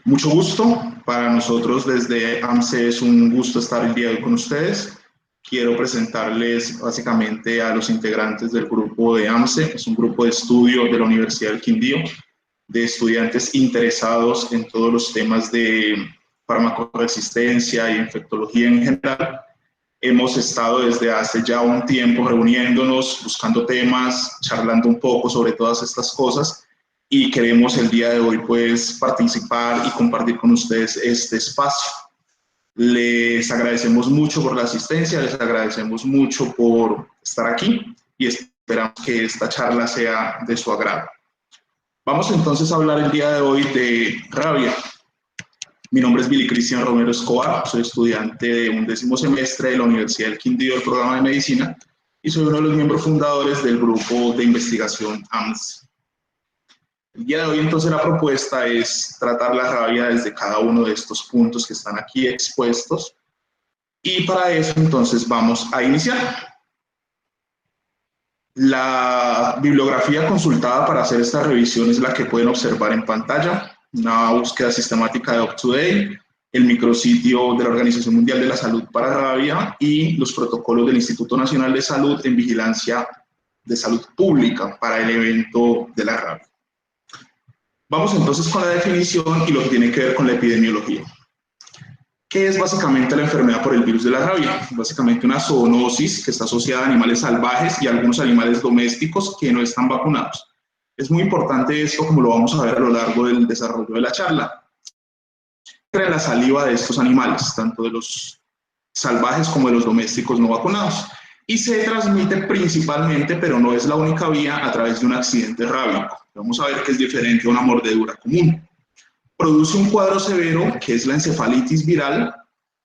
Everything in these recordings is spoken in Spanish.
Mucho gusto. Para nosotros desde AMSE es un gusto estar el día de hoy con ustedes. Quiero presentarles básicamente a los integrantes del grupo de AMSE. Es un grupo de estudio de la Universidad del Quindío, de estudiantes interesados en todos los temas de farmacoresistencia y infectología en general. Hemos estado desde hace ya un tiempo reuniéndonos, buscando temas, charlando un poco sobre todas estas cosas y queremos el día de hoy pues participar y compartir con ustedes este espacio. Les agradecemos mucho por la asistencia, les agradecemos mucho por estar aquí y esperamos que esta charla sea de su agrado. Vamos entonces a hablar el día de hoy de rabia. Mi nombre es Billy Cristian Romero Escobar, soy estudiante de 11º semestre de la Universidad del Quindío del programa de Medicina y soy uno de los miembros fundadores del grupo de investigación AMSE. El día de hoy entonces la propuesta es tratar la rabia desde cada uno de estos puntos que están aquí expuestos y para eso entonces vamos a iniciar. La bibliografía consultada para hacer esta revisión es la que pueden observar en pantalla, una búsqueda sistemática de UpToDate, el micrositio de la Organización Mundial de la Salud para rabia y los protocolos del Instituto Nacional de Salud en Vigilancia de Salud Pública para el evento de la rabia. Vamos entonces con la definición y lo que tiene que ver con la epidemiología. ¿Qué es básicamente la enfermedad por el virus de la rabia? Básicamente una zoonosis que está asociada a animales salvajes y a algunos animales domésticos que no están vacunados. Es muy importante esto, como lo vamos a ver a lo largo del desarrollo de la charla. Entra en la saliva de estos animales, tanto de los salvajes como de los domésticos no vacunados. Y se transmite principalmente, pero no es la única vía, a través de un accidente rábico. Vamos a ver que es diferente a una mordedura común. Produce un cuadro severo, que es la encefalitis viral,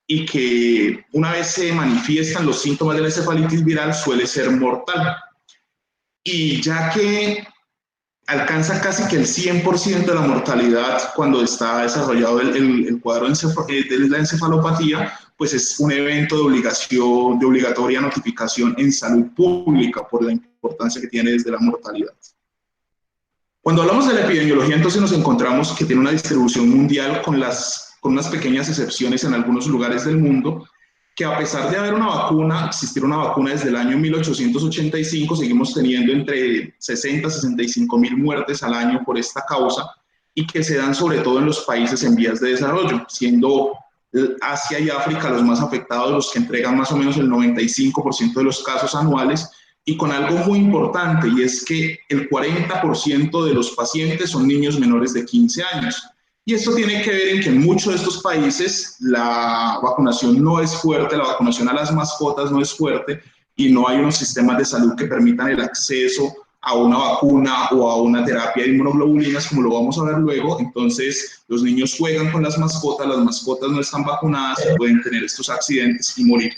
y que una vez se manifiestan los síntomas de la encefalitis viral suele ser mortal. Y ya que alcanza casi que el 100% de la mortalidad cuando está desarrollado el cuadro de la encefalopatía, pues es un evento de obligatoria notificación en salud pública por la importancia que tiene desde la mortalidad. Cuando hablamos de la epidemiología, entonces nos encontramos que tiene una distribución mundial con unas pequeñas excepciones en algunos lugares del mundo, que a pesar de haber una vacuna, existir una vacuna desde el año 1885, seguimos teniendo entre 60 y 65 mil muertes al año por esta causa, y que se dan sobre todo en los países en vías de desarrollo, siendo Asia y África los más afectados, los que entregan más o menos el 95% de los casos anuales, y con algo muy importante, y es que el 40% de los pacientes son niños menores de 15 años. Y esto tiene que ver en que en muchos de estos países la vacunación no es fuerte, la vacunación a las mascotas no es fuerte, y no hay unos sistemas de salud que permitan el acceso a una vacuna o a una terapia de inmunoglobulinas, como lo vamos a ver luego. Entonces, los niños juegan con las mascotas no están vacunadas y pueden tener estos accidentes y morir.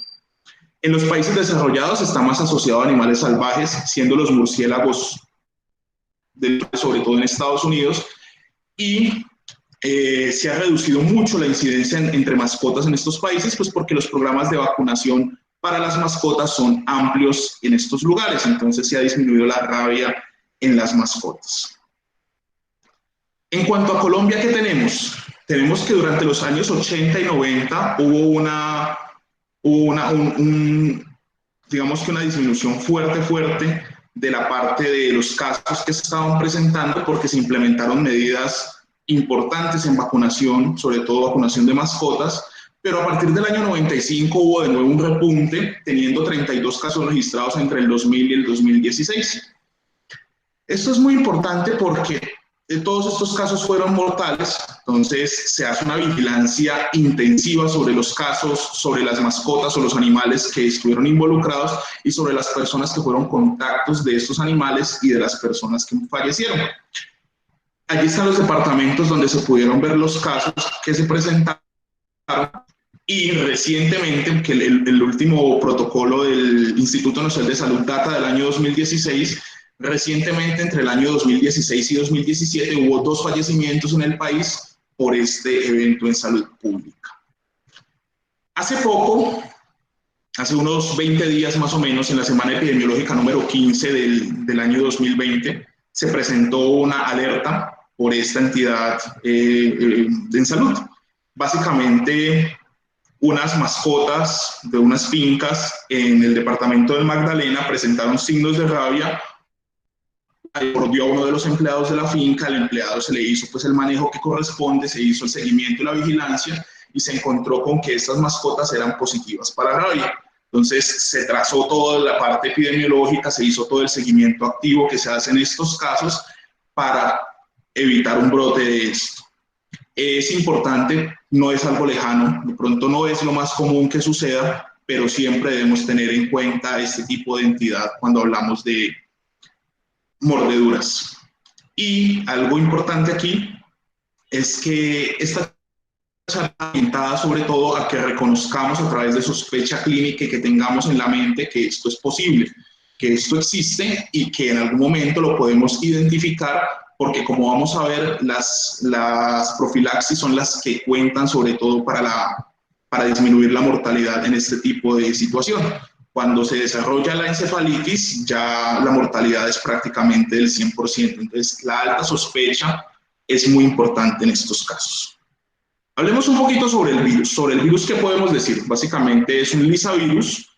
En los países desarrollados está más asociado a animales salvajes, siendo los murciélagos, sobre todo en Estados Unidos, y se ha reducido mucho la incidencia entre mascotas en estos países, pues porque los programas de vacunación para las mascotas son amplios en estos lugares, entonces se ha disminuido la rabia en las mascotas. En cuanto a Colombia, ¿qué tenemos? Tenemos que durante los años 80 y 90 hubo digamos que una disminución fuerte de la parte de los casos que se estaban presentando porque se implementaron medidas importantes en vacunación, sobre todo vacunación de mascotas, pero a partir del año 95 hubo de nuevo un repunte, teniendo 32 casos registrados entre el 2000 y el 2016. Esto es muy importante porque todos estos casos fueron mortales, entonces se hace una vigilancia intensiva sobre los casos, sobre las mascotas o los animales que estuvieron involucrados y sobre las personas que fueron contactos de estos animales y de las personas que fallecieron. Allí están los departamentos donde se pudieron ver los casos que se presentaron y recientemente, que el último protocolo del Instituto Nacional de Salud data del año 2016, recientemente entre el año 2016 y 2017 hubo 2 fallecimientos en el país por este evento en salud pública. Hace poco, hace unos 20 días más o menos, en la semana epidemiológica número 15 del año 2020, se presentó una alerta por esta entidad en salud. Básicamente, unas mascotas de unas fincas en el departamento del Magdalena presentaron signos de rabia. Mordió a uno de los empleados de la finca, al empleado se le hizo pues el manejo que corresponde, se hizo el seguimiento y la vigilancia y se encontró con que estas mascotas eran positivas para rabia. Entonces se trazó toda la parte epidemiológica, se hizo todo el seguimiento activo que se hace en estos casos para evitar un brote de esto. Es importante, no es algo lejano, de pronto no es lo más común que suceda, pero siempre debemos tener en cuenta este tipo de entidad cuando hablamos de mordeduras. Y algo importante aquí es que esta charla está orientada sobre todo a que reconozcamos a través de sospecha clínica y que tengamos en la mente que esto es posible, que esto existe y que en algún momento lo podemos identificar, porque como vamos a ver, las profilaxis son las que cuentan sobre todo para disminuir la mortalidad en este tipo de situación. Cuando se desarrolla la encefalitis, ya la mortalidad es prácticamente del 100%. Entonces, la alta sospecha es muy importante en estos casos. Hablemos un poquito sobre el virus. Sobre el virus, ¿qué podemos decir? Básicamente es un lisavirus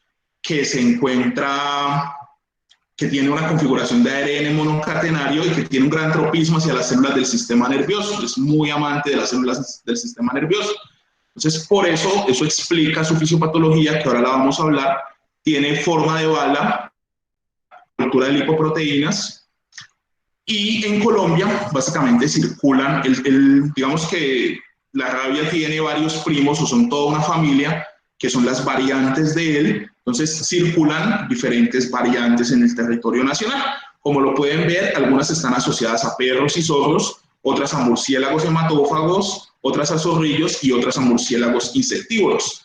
que se encuentra, que tiene una configuración de ARN monocatenario y que tiene un gran tropismo hacia las células del sistema nervioso. Es muy amante de las células del sistema nervioso. Entonces, por eso explica su fisiopatología, que ahora la vamos a hablar. Tiene forma de bala, cultura de lipoproteínas, y en Colombia básicamente circulan, digamos que la rabia tiene varios primos o son toda una familia que son las variantes de él, entonces circulan diferentes variantes en el territorio nacional. Como lo pueden ver, algunas están asociadas a perros y zorros, otras a murciélagos hematófagos, otras a zorrillos y otras a murciélagos insectívoros.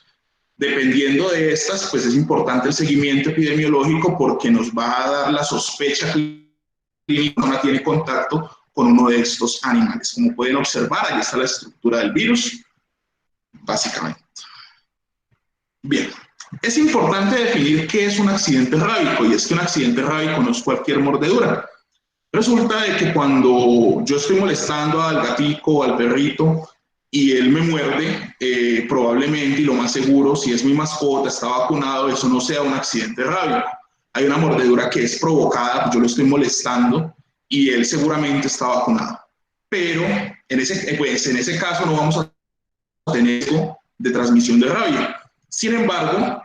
Dependiendo de estas, pues es importante el seguimiento epidemiológico porque nos va a dar la sospecha clínica cuando tiene contacto con uno de estos animales. Como pueden observar, ahí está la estructura del virus, básicamente. Bien, es importante definir qué es un accidente rábico, y es que un accidente rábico no es cualquier mordedura. Resulta de que cuando yo estoy molestando al gatico o al perrito, y él me muerde, probablemente y lo más seguro, si es mi mascota, está vacunado, eso no sea un accidente rábico. Hay una mordedura que es provocada, yo lo estoy molestando y él seguramente está vacunado. Pero en ese caso no vamos a tener riesgo de transmisión de rabia. Sin embargo,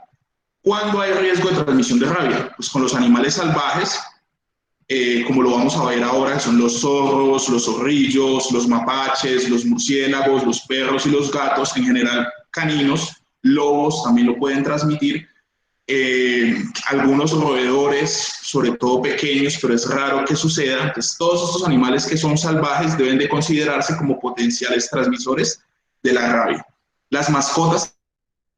¿cuándo hay riesgo de transmisión de rabia? Pues con los animales salvajes, como lo vamos a ver ahora, son los zorros, los zorrillos, los mapaches, los murciélagos, los perros y los gatos, en general caninos, lobos también lo pueden transmitir, algunos roedores, sobre todo pequeños, pero es raro que suceda. Entonces, todos estos animales que son salvajes deben de considerarse como potenciales transmisores de la rabia. Las mascotas,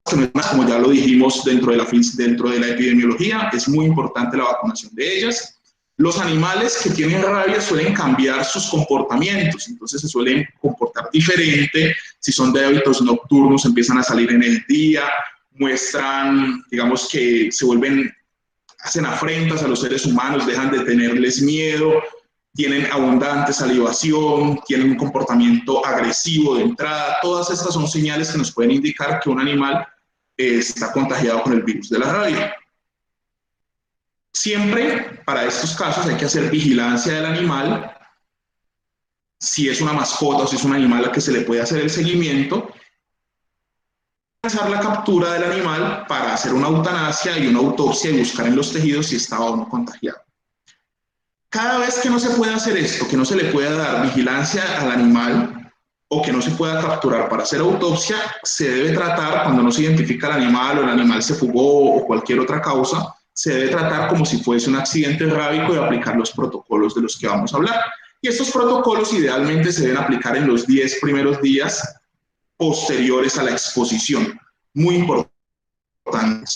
como ya lo dijimos dentro de la epidemiología, es muy importante la vacunación de ellas. Los animales que tienen rabia suelen cambiar sus comportamientos, entonces se suelen comportar diferente. Si son de hábitos nocturnos, empiezan a salir en el día, muestran, digamos que hacen afrentas a los seres humanos, dejan de tenerles miedo, tienen abundante salivación, tienen un comportamiento agresivo de entrada. Todas estas son señales que nos pueden indicar que un animal está contagiado con el virus de la rabia. Siempre, para estos casos, hay que hacer vigilancia del animal. Si es una mascota o si es un animal al que se le puede hacer el seguimiento, realizar la captura del animal para hacer una eutanasia y una autopsia y buscar en los tejidos si estaba o no contagiado. Cada vez que no se pueda hacer esto, que no se le pueda dar vigilancia al animal o que no se pueda capturar para hacer autopsia, se debe tratar, cuando no se identifica el animal o el animal se fugó o cualquier otra causa, se debe tratar como si fuese un accidente rábico y aplicar los protocolos de los que vamos a hablar. Y estos protocolos idealmente se deben aplicar en los 10 primeros días posteriores a la exposición. Muy importante.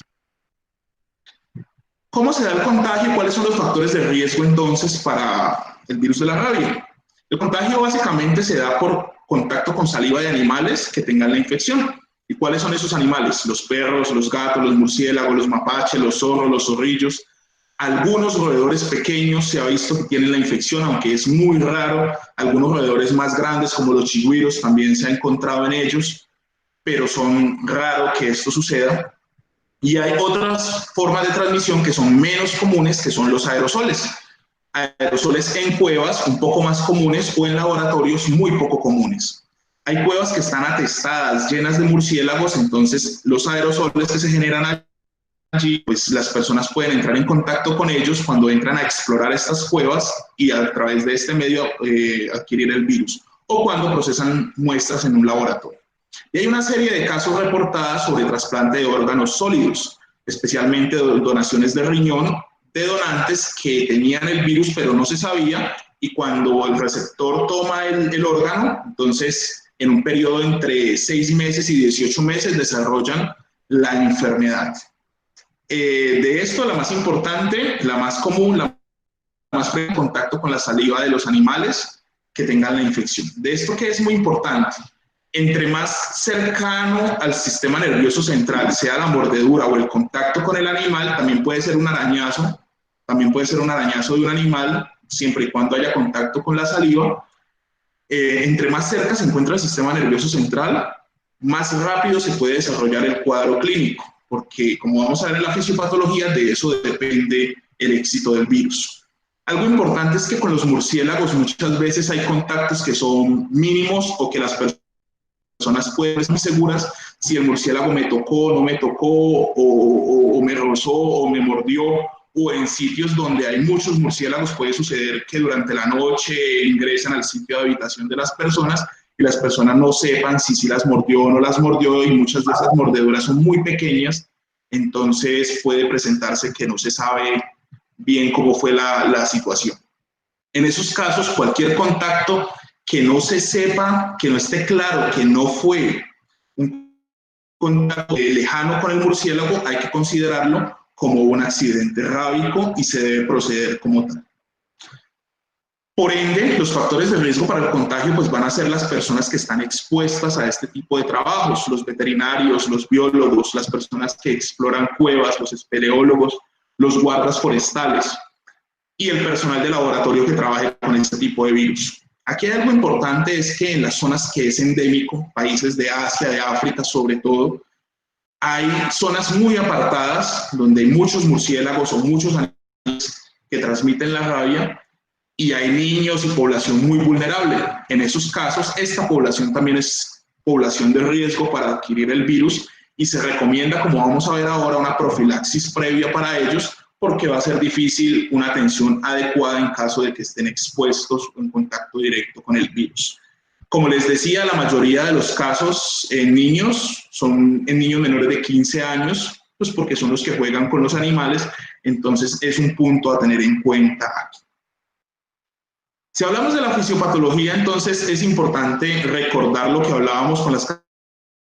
¿Cómo se da el contagio? ¿Cuáles son los factores de riesgo entonces para el virus de la rabia? El contagio básicamente se da por contacto con saliva de animales que tengan la infección. ¿Y cuáles son esos animales? Los perros, los gatos, los murciélagos, los mapaches, los zorros, los zorrillos. Algunos roedores pequeños se ha visto que tienen la infección, aunque es muy raro. Algunos roedores más grandes, como los chigüiros, también se ha encontrado en ellos, pero son raro que esto suceda. Y hay otras formas de transmisión que son menos comunes, que son los aerosoles. Aerosoles en cuevas un poco más comunes o en laboratorios muy poco comunes. Hay cuevas que están atestadas, llenas de murciélagos, entonces los aerosoles que se generan allí, pues las personas pueden entrar en contacto con ellos cuando entran a explorar estas cuevas y a través de este medio adquirir el virus, o cuando procesan muestras en un laboratorio. Y hay una serie de casos reportados sobre trasplante de órganos sólidos, especialmente donaciones de riñón de donantes que tenían el virus pero no se sabía, y cuando el receptor toma el órgano, entonces en un periodo entre 6 meses y 18 meses desarrollan la enfermedad. De esto, la más importante, la más común, la más en contacto con la saliva de los animales que tengan la infección. De esto, que es muy importante, entre más cercano al sistema nervioso central sea la mordedura o el contacto con el animal, también puede ser un arañazo de un animal, siempre y cuando haya contacto con la saliva. Entre más cerca se encuentra el sistema nervioso central, más rápido se puede desarrollar el cuadro clínico, porque como vamos a ver en la fisiopatología, de eso depende el éxito del virus. Algo importante es que con los murciélagos muchas veces hay contactos que son mínimos o que las personas pueden estar muy seguras si el murciélago me tocó, no me tocó, o me rozó o me mordió, o en sitios donde hay muchos murciélagos puede suceder que durante la noche ingresan al sitio de habitación de las personas y las personas no sepan si las mordió o no las mordió, y muchas de esas mordeduras son muy pequeñas, entonces puede presentarse que no se sabe bien cómo fue la situación. En esos casos, cualquier contacto que no se sepa, que no esté claro que no fue un contacto lejano con el murciélago, hay que considerarlo como un accidente rábico y se debe proceder como tal. Por ende, los factores de riesgo para el contagio pues van a ser las personas que están expuestas a este tipo de trabajos, los veterinarios, los biólogos, las personas que exploran cuevas, los espeleólogos, los guardas forestales y el personal de laboratorio que trabaje con este tipo de virus. Aquí hay algo importante, es que en las zonas que es endémico, países de Asia, de África sobre todo, hay zonas muy apartadas donde hay muchos murciélagos o muchos animales que transmiten la rabia, y hay niños y población muy vulnerable. En esos casos, esta población también es población de riesgo para adquirir el virus, y se recomienda, como vamos a ver ahora, una profilaxis previa para ellos, porque va a ser difícil una atención adecuada en caso de que estén expuestos en contacto directo con el virus. Como les decía, la mayoría de los casos en niños son en niños menores de 15 años, pues porque son los que juegan con los animales, entonces es un punto a tener en cuenta aquí. Si hablamos de la fisiopatología, entonces es importante recordar lo que hablábamos con las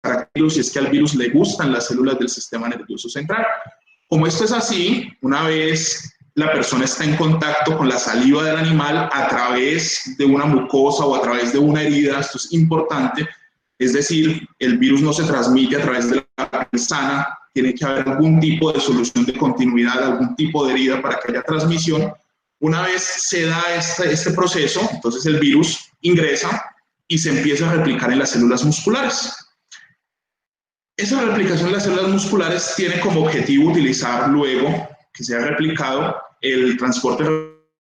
características, y es que al virus le gustan las células del sistema nervioso central. Como esto es así, una vez la persona está en contacto con la saliva del animal a través de una mucosa o a través de una herida, esto es importante, es decir, el virus no se transmite a través de la piel sana, tiene que haber algún tipo de solución de continuidad, algún tipo de herida para que haya transmisión. Una vez se da este proceso, entonces el virus ingresa y se empieza a replicar en las células musculares. Esa replicación de las células musculares tiene como objetivo utilizar luego que se ha replicado el transporte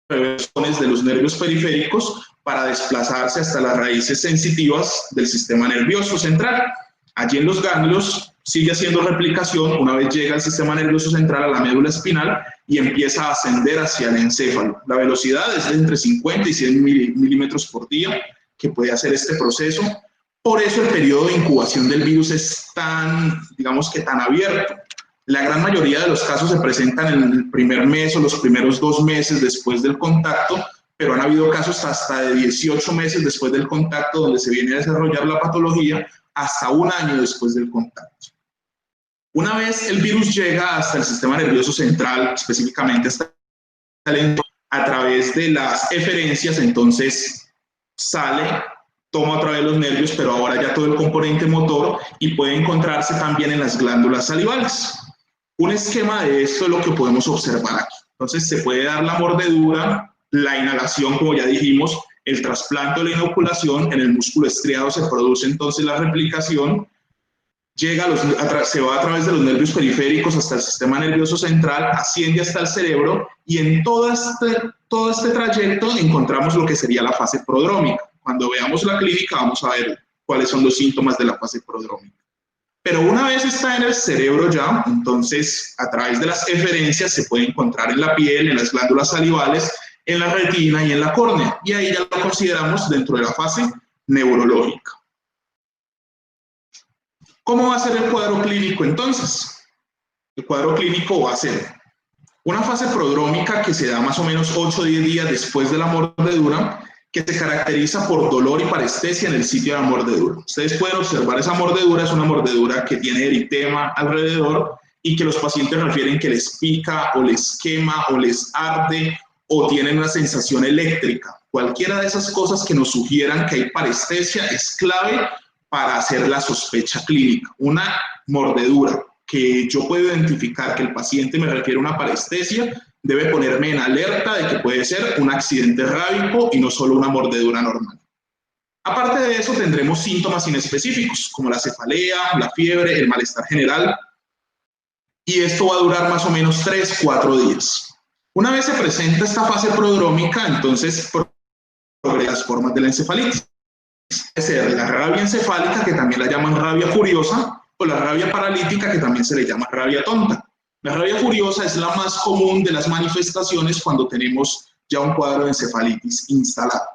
de los nervios periféricos para desplazarse hasta las raíces sensitivas del sistema nervioso central. Allí en los ganglios sigue haciendo replicación, una vez llega al sistema nervioso central, a la médula espinal, y empieza a ascender hacia el encéfalo. La velocidad es de entre 50 y 100 milímetros por día que puede hacer este proceso. Por eso el periodo de incubación del virus es tan, digamos que tan abierto. La gran mayoría de los casos se presentan en el primer mes o los primeros 2 meses después del contacto, pero han habido casos hasta de 18 meses después del contacto donde se viene a desarrollar la patología, hasta 1 año después del contacto. Una vez el virus llega hasta el sistema nervioso central, específicamente hasta el entorno, a través de las eferencias, entonces sale, toma otra vez los nervios, pero ahora ya todo el componente motor, y puede encontrarse también en las glándulas salivales. Un esquema de esto es lo que podemos observar aquí. Entonces se puede dar la mordedura, la inhalación, como ya dijimos, el trasplante o la inoculación. En el músculo estriado se produce entonces la replicación, se va a través de los nervios periféricos hasta el sistema nervioso central, asciende hasta el cerebro, y en todo este trayecto encontramos lo que sería la fase prodrómica. Cuando veamos la clínica vamos a ver cuáles son los síntomas de la fase prodrómica. Pero una vez está en el cerebro ya, entonces a través de las eferencias se puede encontrar en la piel, en las glándulas salivales, en la retina y en la córnea, y ahí ya lo consideramos dentro de la fase neurológica. ¿Cómo va a ser el cuadro clínico entonces? El cuadro clínico va a ser una fase prodrómica que se da más o menos 8 o 10 días después de la mordedura, que se caracteriza por dolor y parestesia en el sitio de la mordedura. Ustedes pueden observar esa mordedura, es una mordedura que tiene eritema alrededor y que los pacientes refieren que les pica o les quema o les arde o tienen una sensación eléctrica. Cualquiera de esas cosas que nos sugieran que hay parestesia es clave para hacer la sospecha clínica. Una mordedura que yo puedo identificar que el paciente me refiere a una parestesia debe ponerme en alerta de que puede ser un accidente rábico y no solo una mordedura normal. Aparte de eso, tendremos síntomas inespecíficos, como la cefalea, la fiebre, el malestar general, y esto va a durar más o menos 3-4 días. Una vez se presenta esta fase prodrómica, entonces progresan las formas de la encefalitis. Puede ser la rabia encefálica, que también la llaman rabia furiosa, o la rabia paralítica, que también se le llama rabia tonta. La rabia furiosa es la más común de las manifestaciones cuando tenemos ya un cuadro de encefalitis instalado.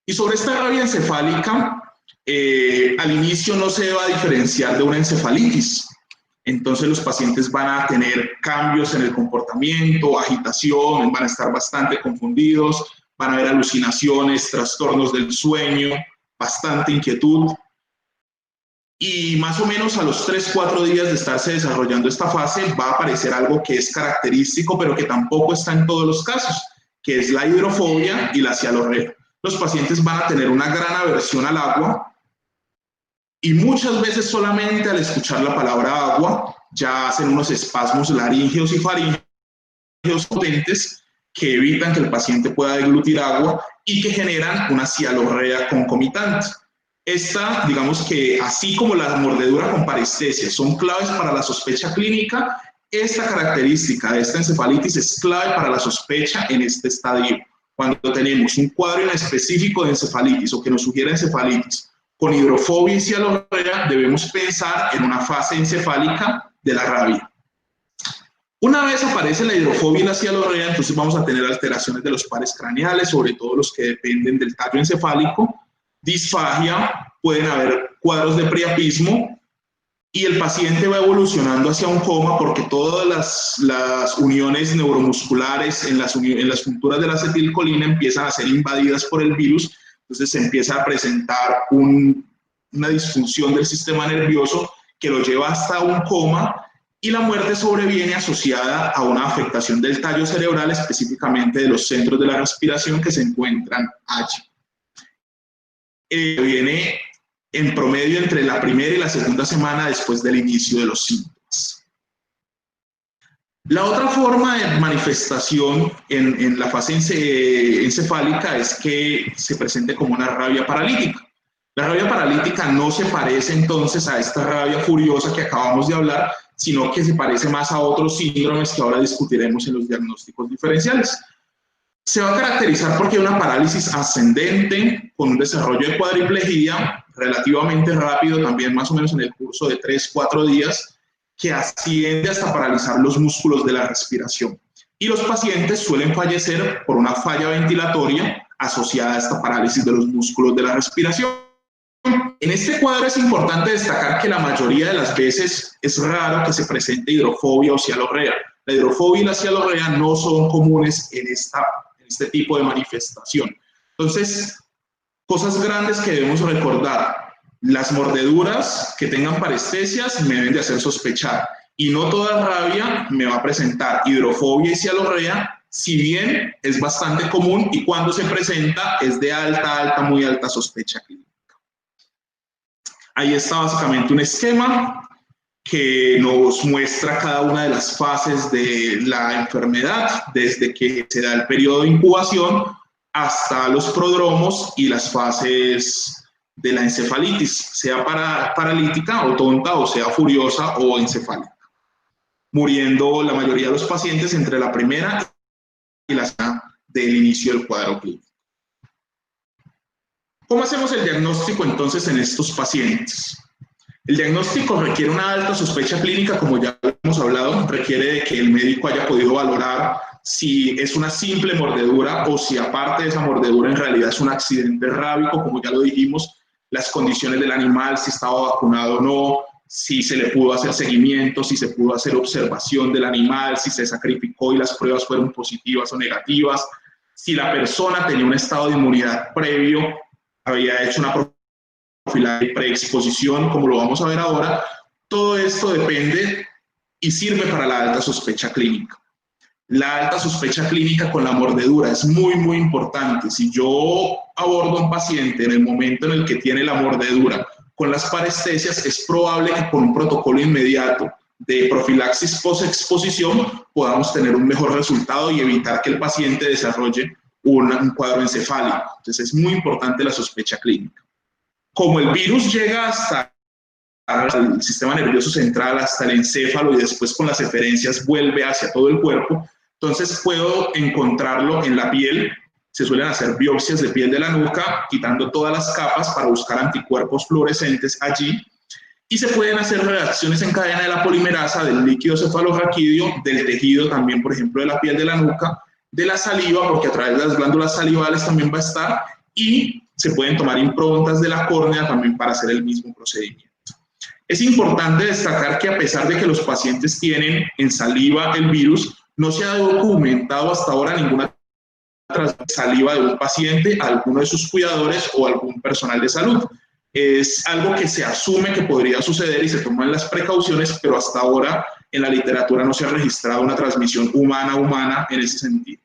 Y sobre esta rabia encefálica, al inicio no se va a diferenciar de una encefalitis. Entonces los pacientes van a tener cambios en el comportamiento, agitación, van a estar bastante confundidos, van a haber alucinaciones, trastornos del sueño, bastante inquietud. Y más o menos a los 3-4 días de estarse desarrollando esta fase va a aparecer algo que es característico, pero que tampoco está en todos los casos, que es la hidrofobia y la cialorrea. Los pacientes van a tener una gran aversión al agua y muchas veces solamente al escuchar la palabra agua ya hacen unos espasmos laríngeos y faríngeos potentes que evitan que el paciente pueda deglutir agua y que generan una cialorrea concomitante. Esta, digamos que así como la mordedura con parestesia son claves para la sospecha clínica, esta característica de esta encefalitis es clave para la sospecha en este estadio. Cuando tenemos un cuadro inespecífico de encefalitis o que nos sugiere encefalitis con hidrofobia y cialorrea, debemos pensar en una fase encefálica de la rabia. Una vez aparece la hidrofobia y la cialorrea, entonces vamos a tener alteraciones de los pares craneales, sobre todo los que dependen del tallo encefálico, disfagia, pueden haber cuadros de priapismo y el paciente va evolucionando hacia un coma porque todas las uniones neuromusculares en las junturas de la acetilcolina empiezan a ser invadidas por el virus, entonces se empieza a presentar una disfunción del sistema nervioso que lo lleva hasta un coma y la muerte sobreviene asociada a una afectación del tallo cerebral, específicamente de los centros de la respiración que se encuentran allí. Viene en promedio entre la primera y la segunda semana después del inicio de los síntomas. La otra forma de manifestación en la fase encefálica es que se presente como una rabia paralítica. La rabia paralítica no se parece entonces a esta rabia furiosa que acabamos de hablar, sino que se parece más a otros síndromes que ahora discutiremos en los diagnósticos diferenciales. Se va a caracterizar porque hay una parálisis ascendente con un desarrollo de cuadriplegia relativamente rápido, también más o menos en el curso de 3-4 días, que asciende hasta paralizar los músculos de la respiración. Y los pacientes suelen fallecer por una falla ventilatoria asociada a esta parálisis de los músculos de la respiración. En este cuadro es importante destacar que la mayoría de las veces es raro que se presente hidrofobia o cialorrea. La hidrofobia y la cialorrea no son comunes en este tipo de manifestación. Entonces, cosas grandes que debemos recordar. Las mordeduras que tengan parestesias me deben de hacer sospechar. Y no toda rabia me va a presentar hidrofobia y cialorrea, si bien es bastante común y cuando se presenta es de alta, muy alta sospecha clínica. Ahí está básicamente un esquema que nos muestra cada una de las fases de la enfermedad, desde que se da el periodo de incubación hasta los prodromos y las fases de la encefalitis, sea paralítica o tonta, o sea furiosa o encefálica, muriendo la mayoría de los pacientes entre la primera y la segunda del inicio del cuadro clínico. ¿Cómo hacemos el diagnóstico entonces en estos pacientes? El diagnóstico requiere una alta sospecha clínica, como ya hemos hablado, requiere de que el médico haya podido valorar si es una simple mordedura o si aparte de esa mordedura en realidad es un accidente rábico, como ya lo dijimos, las condiciones del animal, si estaba vacunado o no, si se le pudo hacer seguimiento, si se pudo hacer observación del animal, si se sacrificó y las pruebas fueron positivas o negativas, si la persona tenía un estado de inmunidad previo, había hecho una profilaxis preexposición, como lo vamos a ver ahora. Todo esto depende y sirve para la alta sospecha clínica. La alta sospecha clínica con la mordedura es muy, muy importante. Si yo abordo a un paciente en el momento en el que tiene la mordedura con las parestesias, es probable que con un protocolo inmediato de profilaxis post-exposición podamos tener un mejor resultado y evitar que el paciente desarrolle un cuadro encefálico. Entonces es muy importante la sospecha clínica. Como el virus llega hasta el sistema nervioso central, hasta el encéfalo y después con las eferencias vuelve hacia todo el cuerpo, entonces puedo encontrarlo en la piel. Se suelen hacer biopsias de piel de la nuca, quitando todas las capas para buscar anticuerpos fluorescentes allí. Y se pueden hacer reacciones en cadena de la polimerasa del líquido cefalorraquídeo, del tejido también, por ejemplo, de la piel de la nuca, de la saliva, porque a través de las glándulas salivales también va a estar, y se pueden tomar improntas de la córnea también para hacer el mismo procedimiento. Es importante destacar que a pesar de que los pacientes tienen en saliva el virus, no se ha documentado hasta ahora ninguna saliva de un paciente a alguno de sus cuidadores o algún personal de salud. Es algo que se asume que podría suceder y se toman las precauciones, pero hasta ahora en la literatura no se ha registrado una transmisión humana-humana en ese sentido.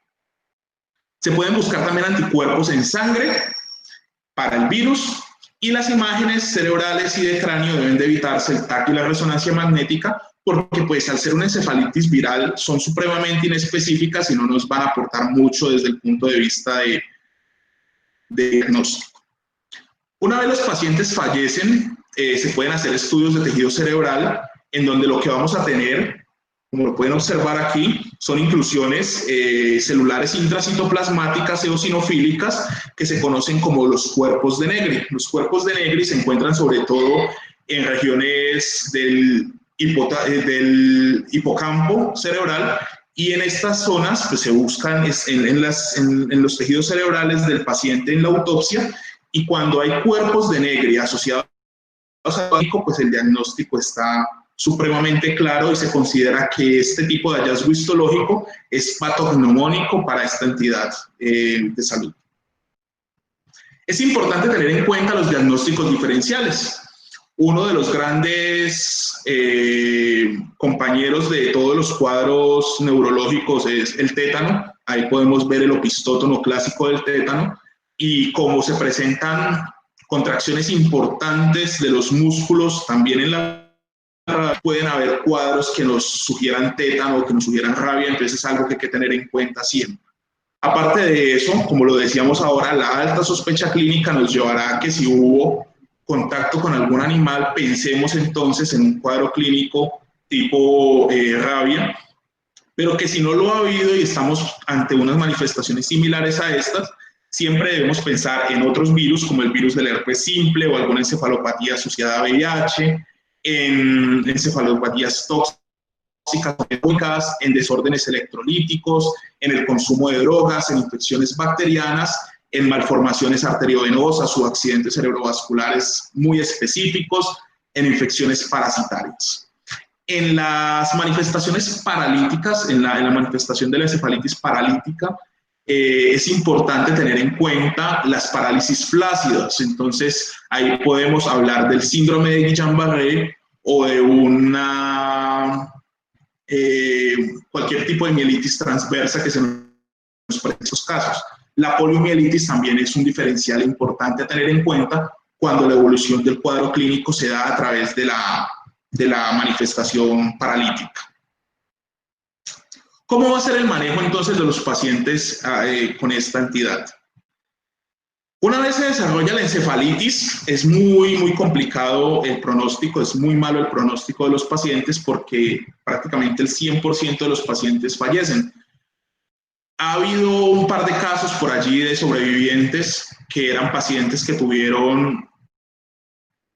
Se pueden buscar también anticuerpos en sangre para el virus y las imágenes cerebrales y de cráneo deben de evitarse el tacto y la resonancia magnética porque pues al ser una encefalitis viral son supremamente inespecíficas y no nos van a aportar mucho desde el punto de vista de diagnóstico. Una vez los pacientes fallecen, se pueden hacer estudios de tejido cerebral en donde lo que vamos a tener, como lo pueden observar aquí, son inclusiones celulares intracitoplasmáticas eosinofílicas que se conocen como los cuerpos de Negri. Los cuerpos de Negri se encuentran sobre todo en regiones del hipocampo cerebral y en estas zonas pues, se buscan en los tejidos cerebrales del paciente en la autopsia y cuando hay cuerpos de Negri asociados al pánico, pues el diagnóstico está supremamente claro y se considera que este tipo de hallazgo histológico es patognomónico para esta entidad de salud. Es importante tener en cuenta los diagnósticos diferenciales. Uno de los grandes compañeros de todos los cuadros neurológicos es el tétano. Ahí podemos ver el opistótono clásico del tétano y cómo se presentan contracciones importantes de los músculos también en la pueden haber cuadros que nos sugieran tétano, que nos sugieran rabia, entonces es algo que hay que tener en cuenta siempre. Aparte de eso, como lo decíamos ahora, la alta sospecha clínica nos llevará a que si hubo contacto con algún animal, pensemos entonces en un cuadro clínico tipo rabia, pero que si no lo ha habido y estamos ante unas manifestaciones similares a estas, siempre debemos pensar en otros virus como el virus del herpes simple o alguna encefalopatía asociada a VIH, en encefalopatías tóxicas, en desórdenes electrolíticos, en el consumo de drogas, en infecciones bacterianas, en malformaciones arteriovenosas o accidentes cerebrovasculares muy específicos, en infecciones parasitarias. En las manifestaciones paralíticas, en la manifestación de la encefalitis paralítica, es importante tener en cuenta las parálisis flácidas. Entonces, ahí podemos hablar del síndrome de Guillain-Barré o de cualquier tipo de mielitis transversa que se nos presenta en estos casos. La poliomielitis también es un diferencial importante a tener en cuenta cuando la evolución del cuadro clínico se da a través de de la manifestación paralítica. ¿Cómo va a ser el manejo entonces de los pacientes con esta entidad? Una vez se desarrolla la encefalitis, es muy complicado el pronóstico, es muy malo el pronóstico de los pacientes porque prácticamente el 100% de los pacientes fallecen. Ha habido un par de casos por allí de sobrevivientes que eran pacientes que tuvieron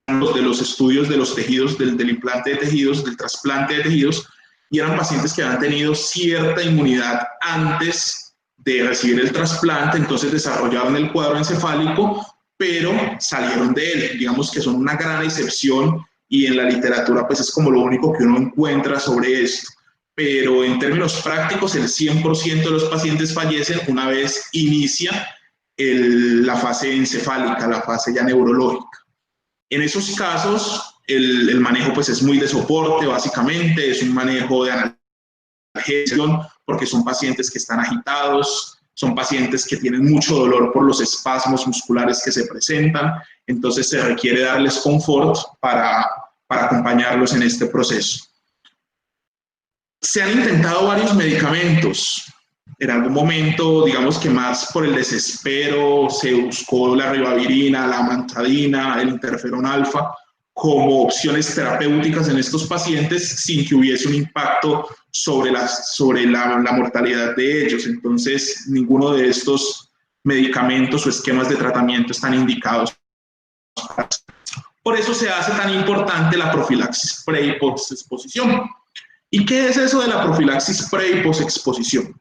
de los estudios de los tejidos, del implante de tejidos, del trasplante de tejidos, y eran pacientes que habían tenido cierta inmunidad antes de recibir el trasplante, entonces desarrollaron el cuadro encefálico, pero salieron de él. Digamos que son una gran excepción y en la literatura pues es como lo único que uno encuentra sobre esto. Pero en términos prácticos el 100% de los pacientes fallecen una vez inicia la fase encefálica, la fase ya neurológica. En esos casos el manejo pues es muy de soporte, básicamente, es un manejo de analgesia, porque son pacientes que están agitados, son pacientes que tienen mucho dolor por los espasmos musculares que se presentan, entonces se requiere darles confort para acompañarlos en este proceso. Se han intentado varios medicamentos. En algún momento, digamos que más por el desespero, se buscó la ribavirina, la amantadina, el interferón alfa como opciones terapéuticas en estos pacientes sin que hubiese un impacto sobre la mortalidad de ellos. Entonces, ninguno de estos medicamentos o esquemas de tratamiento están indicados. Por eso se hace tan importante la profilaxis pre y post-exposición. ¿Y qué es eso de la profilaxis pre y post-exposición?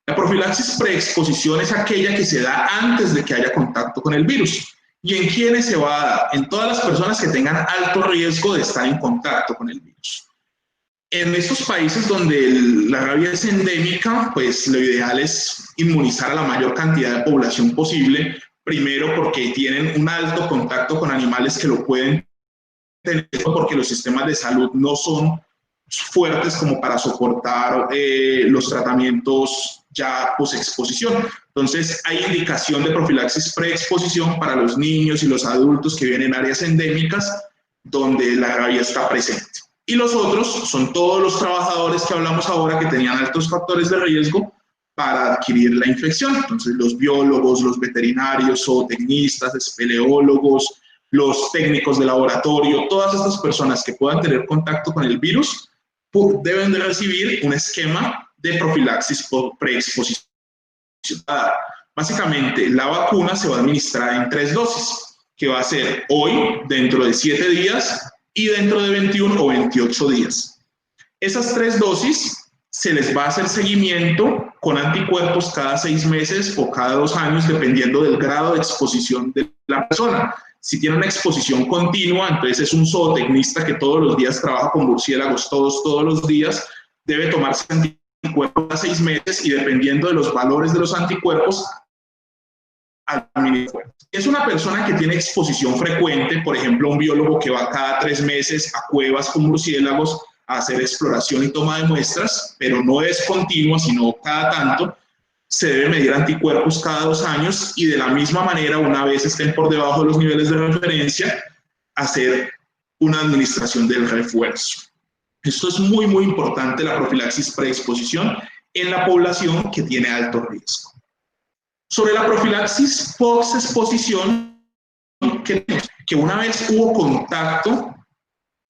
La profilaxis preexposición es aquella que se da antes de que haya contacto con el virus. ¿Y en quiénes se va a dar? En todas las personas que tengan alto riesgo de estar en contacto con el virus. En estos países donde la rabia es endémica, pues lo ideal es inmunizar a la mayor cantidad de población posible, primero porque tienen un alto contacto con animales que lo pueden tener, porque los sistemas de salud no son fuertes como para soportar los tratamientos ya posexposición. Entonces hay indicación de profilaxis preexposición para los niños y los adultos que viven en áreas endémicas donde la rabia está presente. Y los otros son todos los trabajadores que hablamos ahora que tenían altos factores de riesgo para adquirir la infección. Entonces los biólogos, los veterinarios, zootecnistas, espeleólogos, los técnicos de laboratorio, todas estas personas que puedan tener contacto con el virus deben de recibir un esquema de profilaxis preexposición. Básicamente, la vacuna se va a administrar en 3 dosis, que va a ser hoy, dentro de 7 días y dentro de 21 o 28 días. Esas 3 dosis se les va a hacer seguimiento con anticuerpos cada 6 meses o cada 2 años, dependiendo del grado de exposición de la persona. Si tiene una exposición continua, entonces es un zootecnista que todos los días trabaja con murciélagos, todos los días, debe tomarse anticuerpos cada 6 meses y dependiendo de los valores de los anticuerpos, es una persona que tiene exposición frecuente, por ejemplo, un biólogo que va cada 3 meses a cuevas con murciélagos a hacer exploración y toma de muestras, pero no es continua, sino cada tanto. Se debe medir anticuerpos cada 2 años y de la misma manera, una vez estén por debajo de los niveles de referencia, hacer una administración del refuerzo. Esto es muy importante, la profilaxis preexposición en la población que tiene alto riesgo. Sobre la profilaxis post-exposición, que una vez hubo contacto,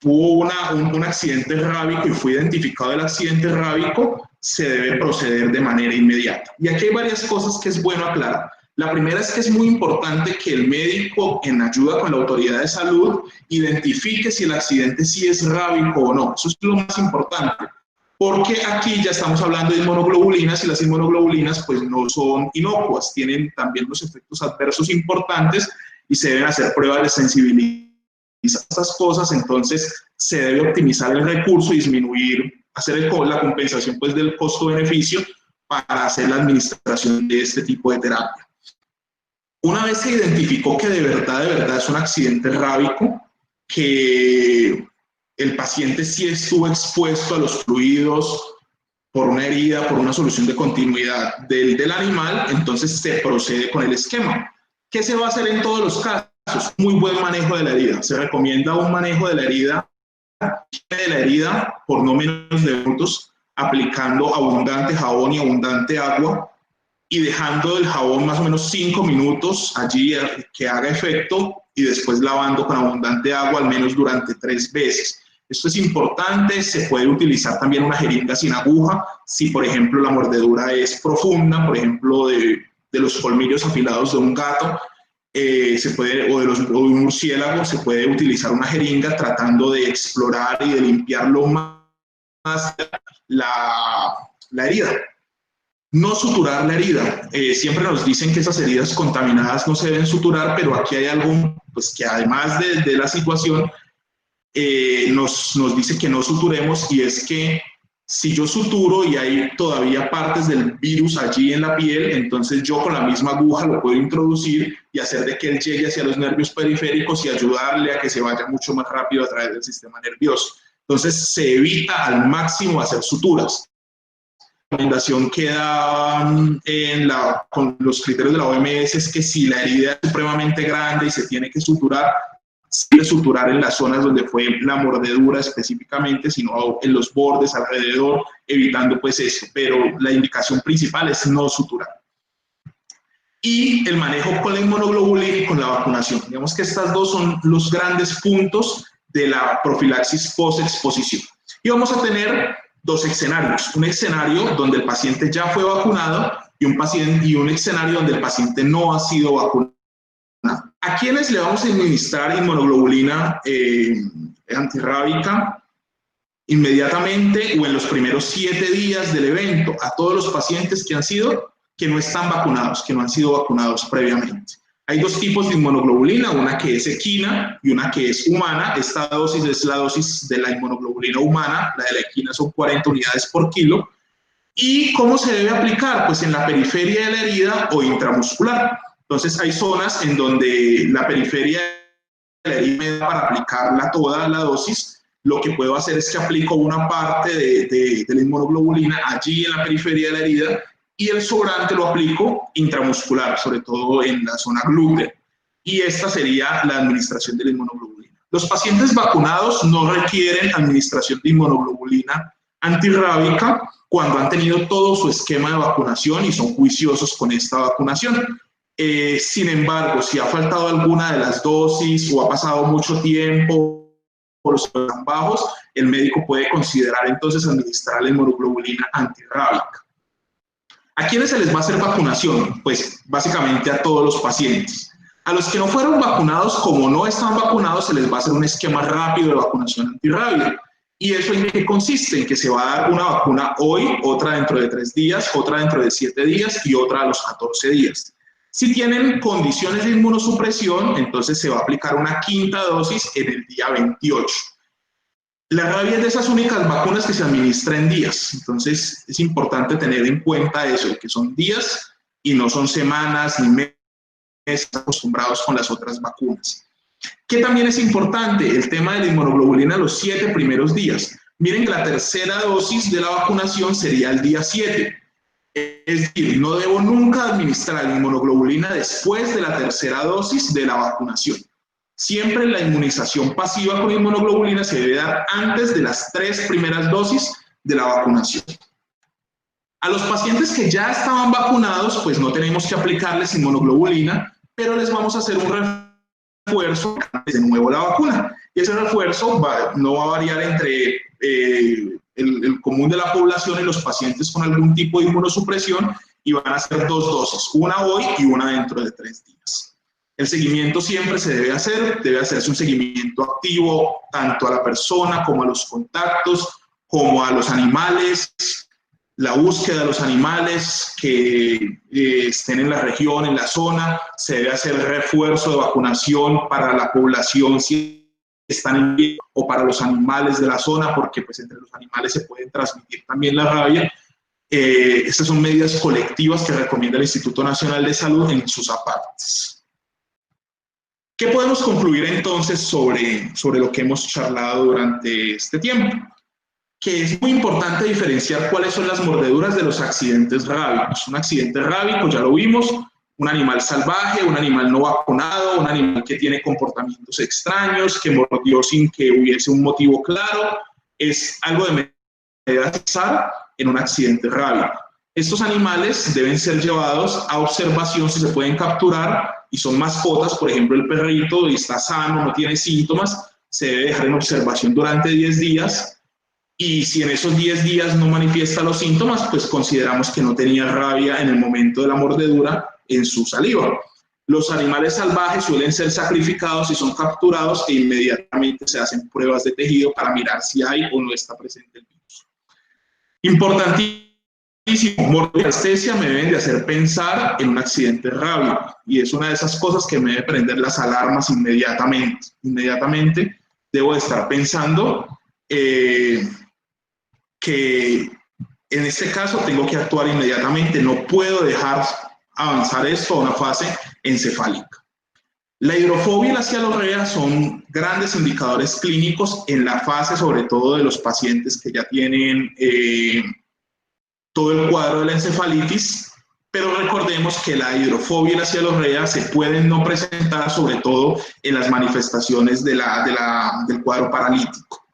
hubo un accidente rábico y fue identificado el accidente rábico, se debe proceder de manera inmediata. Y aquí hay varias cosas que es bueno aclarar. La primera es que es muy importante que el médico, en ayuda con la autoridad de salud, identifique si el accidente sí es rábico o no. Eso es lo más importante. Porque aquí ya estamos hablando de inmunoglobulinas y las inmunoglobulinas pues no son inocuas, tienen también los efectos adversos importantes y se deben hacer pruebas de sensibilidad a estas cosas, entonces se debe optimizar el recurso y disminuir, hacer la compensación pues del costo-beneficio para hacer la administración de este tipo de terapia. Una vez se identificó que de verdad es un accidente rábico, que el paciente sí estuvo expuesto a los fluidos por una herida, por una solución de continuidad del animal, entonces se procede con el esquema. ¿Qué se va a hacer en todos los casos? Muy buen manejo de la herida. Se recomienda un manejo de la herida de la herida por no menos de minutos, aplicando abundante jabón y abundante agua y dejando el jabón más o menos 5 minutos allí que haga efecto y después lavando con abundante agua al menos durante 3 veces. Esto es importante. Se puede utilizar también una jeringa sin aguja si, por ejemplo, la mordedura es profunda, por ejemplo, de los colmillos afilados de un gato, o de un murciélago. Se puede utilizar una jeringa tratando de explorar y de limpiar lo más la herida. No suturar la herida. Siempre nos dicen que esas heridas contaminadas no se deben suturar, pero aquí hay algo pues, que además de la situación nos dice que no suturemos, y es que si yo suturo y hay todavía partes del virus allí en la piel, entonces yo con la misma aguja lo puedo introducir y hacer de que él llegue hacia los nervios periféricos y ayudarle a que se vaya mucho más rápido a través del sistema nervioso. Entonces se evita al máximo hacer suturas. La recomendación que dan con los criterios de la OMS es que si la herida es supremamente grande y se tiene que suturar, sirve suturar en las zonas donde fue la mordedura específicamente, sino en los bordes alrededor, evitando pues eso, pero la indicación principal es no suturar. Y el manejo con la inmunoglobulina y con la vacunación. Digamos que estas dos son los grandes puntos de la profilaxis post-exposición. Y vamos a tener dos escenarios: un escenario donde el paciente ya fue vacunado y un escenario donde el paciente no ha sido vacunado. ¿A quiénes le vamos a administrar inmunoglobulina antirrábica? Inmediatamente o en los primeros 7 días del evento, a todos los pacientes que no están vacunados, que no han sido vacunados previamente. Hay dos tipos de inmunoglobulina, una que es equina y una que es humana. Esta dosis es la dosis de la inmunoglobulina humana, la de la equina son 40 unidades por kilo. ¿Y cómo se debe aplicar? Pues en la periferia de la herida o intramuscular. Entonces hay zonas en donde la periferia de la herida me da para aplicarla toda la dosis. Lo que puedo hacer es que aplico una parte de la inmunoglobulina allí en la periferia de la herida y el sobrante lo aplico intramuscular, sobre todo en la zona glútea. Y esta sería la administración de la inmunoglobulina. Los pacientes vacunados no requieren administración de inmunoglobulina antirrábica cuando han tenido todo su esquema de vacunación y son juiciosos con esta vacunación. Sin embargo, si ha faltado alguna de las dosis o ha pasado mucho tiempo o los están bajos, el médico puede considerar entonces administrar la inmunoglobulina antirrábica. ¿A quiénes se les va a hacer vacunación? Pues básicamente a todos los pacientes. A los que no fueron vacunados, como no están vacunados, se les va a hacer un esquema rápido de vacunación antirrábica. ¿Y eso en qué consiste? En que se va a dar una vacuna hoy, otra dentro de 3 días, otra dentro de 7 días y otra a los 14 días. Si tienen condiciones de inmunosupresión, entonces se va a aplicar una 5ª dosis en el día 28. La rabia es de esas únicas vacunas que se administra en días. Entonces es importante tener en cuenta eso, que son días y no son semanas ni meses acostumbrados con las otras vacunas. ¿Qué también es importante? El tema de la inmunoglobulina los 7 primeros días. Miren que la 3ª dosis de la vacunación sería el día 7. Es decir, no debo nunca administrar la inmunoglobulina después de la 3ª dosis de la vacunación. Siempre la inmunización pasiva con inmunoglobulina se debe dar antes de las 3 primeras dosis de la vacunación. A los pacientes que ya estaban vacunados, pues no tenemos que aplicarles inmunoglobulina, pero les vamos a hacer un refuerzo de nuevo la vacuna. Y ese refuerzo no va a variar entre el común de la población y los pacientes con algún tipo de inmunosupresión, y van a ser 2 dosis, una hoy y una dentro de 3 días. El seguimiento siempre se debe hacerse un seguimiento activo tanto a la persona como a los contactos, como a los animales, la búsqueda de los animales que estén en la región, en la zona. Se debe hacer refuerzo de vacunación para la población si están en pie, o para los animales de la zona, porque pues entre los animales se puede transmitir también la rabia. Estas son medidas colectivas que recomienda el Instituto Nacional de Salud en sus apartes. ¿Qué podemos concluir entonces sobre lo que hemos charlado durante este tiempo? Que es muy importante diferenciar cuáles son las mordeduras de los accidentes rábicos. Un accidente rábico, ya lo vimos, un animal salvaje, un animal no vacunado, un animal que tiene comportamientos extraños, que mordió sin que hubiese un motivo claro. Es algo de medida en un accidente rabia. Estos animales deben ser llevados a observación si se pueden capturar y son mascotas, por ejemplo el perrito está sano, no tiene síntomas, se debe dejar en observación durante 10 días y si en esos 10 días no manifiesta los síntomas, pues consideramos que no tenía rabia en el momento de la mordedura en su saliva. Los animales salvajes suelen ser sacrificados y son capturados e inmediatamente se hacen pruebas de tejido para mirar si hay o no está presente el virus. Importantísimo, morder y anestesia me deben de hacer pensar en un accidente rabia y es una de esas cosas que me debe prender las alarmas inmediatamente. Inmediatamente debo de estar pensando que en este caso tengo que actuar inmediatamente, no puedo dejar avanzar esto a una fase encefálica. La hidrofobia y la cialorrea son grandes indicadores clínicos en la fase, sobre todo de los pacientes que ya tienen todo el cuadro de la encefalitis, pero recordemos que la hidrofobia y la cialorrea se pueden no presentar, sobre todo en las manifestaciones del cuadro paralítico.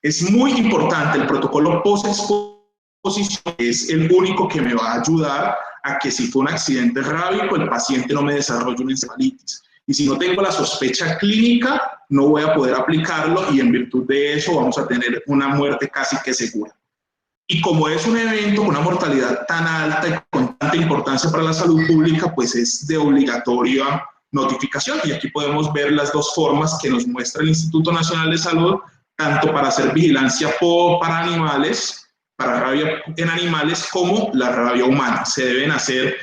Es muy importante el protocolo post-exposición, es el único que me va a ayudar a que si fue un accidente rábico, el paciente no me desarrolle una encefalitis. Y si no tengo la sospecha clínica, no voy a poder aplicarlo y en virtud de eso vamos a tener una muerte casi que segura. Y como es un evento con una mortalidad tan alta y con tanta importancia para la salud pública, pues es de obligatoria notificación. Y aquí podemos ver las dos formas que nos muestra el Instituto Nacional de Salud, tanto para hacer vigilancia para animales, para rabia en animales, como la rabia humana. Se deben hacer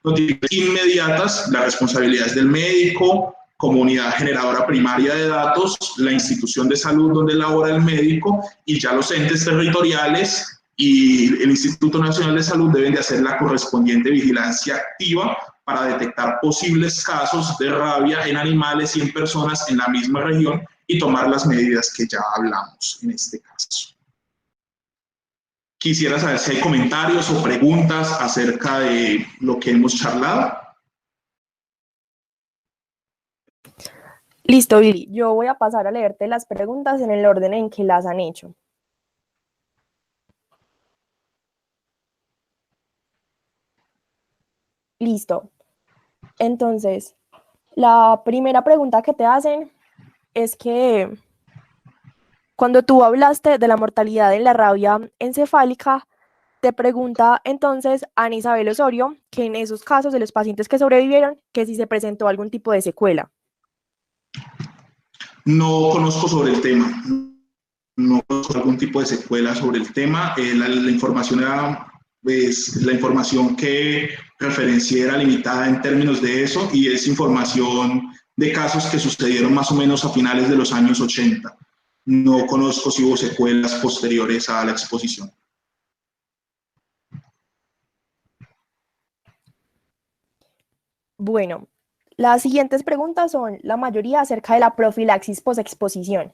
notificaciones inmediatas, las responsabilidades del médico, comunidad generadora primaria de datos, la institución de salud donde labora el médico y ya los entes territoriales y el Instituto Nacional de Salud deben de hacer la correspondiente vigilancia activa para detectar posibles casos de rabia en animales y en personas en la misma región y tomar las medidas que ya hablamos en este caso. Quisiera saber si hay comentarios o preguntas acerca de lo que hemos charlado. Listo, Billy. Yo voy a pasar a leerte las preguntas en el orden en que las han hecho. Listo. Entonces, la primera pregunta que te hacen es que cuando tú hablaste de la mortalidad en la rabia encefálica, te pregunta entonces Ana Isabel Osorio que en esos casos de los pacientes que sobrevivieron, que si se presentó algún tipo de secuela. No conozco sobre el tema, no conozco algún tipo de secuela sobre el tema. La información era, la información que referencié era limitada en términos de eso y es información de casos que sucedieron más o menos a finales de los años 80. No conozco si hubo secuelas posteriores a la exposición. Bueno, las siguientes preguntas son la mayoría acerca de la profilaxis posexposición.